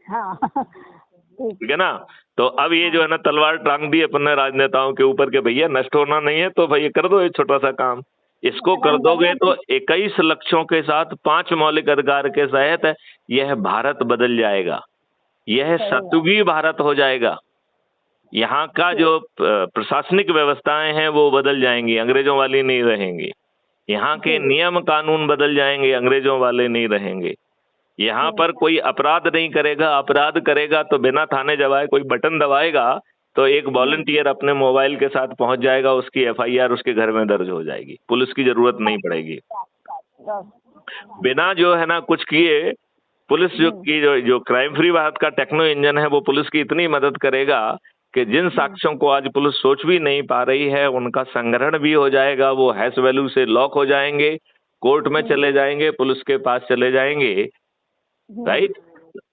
हाँ ठीक है ना। तो अब ये जो है ना तलवार टांग दी अपन ने राजनेताओं के ऊपर के भैया नष्ट होना नहीं है तो भैया कर दो एक छोटा सा काम। इसको कर दोगे तो 21 लक्ष्यों के साथ 5 मौलिक अधिकार के तहत यह भारत बदल जाएगा, यह सतयुगी भारत हो जाएगा। यहाँ का जो प्रशासनिक व्यवस्थाएं हैं वो बदल जाएंगी, अंग्रेजों वाली नहीं रहेंगी। यहाँ के नियम कानून बदल जाएंगे, अंग्रेजों वाले नहीं रहेंगे। यहाँ पर कोई अपराध नहीं करेगा, अपराध करेगा तो बिना थाने जवाए कोई बटन दबाएगा तो एक वॉलंटियर अपने मोबाइल के साथ पहुंच जाएगा, उसकी एफआईआर उसके घर में दर्ज हो जाएगी, पुलिस की जरूरत नहीं पड़ेगी। बिना जो है ना कुछ किए पुलिस जो क्राइम फ्री भारत का टेक्नो इंजन है वो पुलिस की इतनी मदद करेगा कि जिन साक्ष्यों को आज पुलिस सोच भी नहीं पा रही है उनका संग्रहण भी हो जाएगा, वो हैश वैल्यू से लॉक हो जाएंगे, कोर्ट में चले जाएंगे, पुलिस के पास चले जाएंगे, राइट।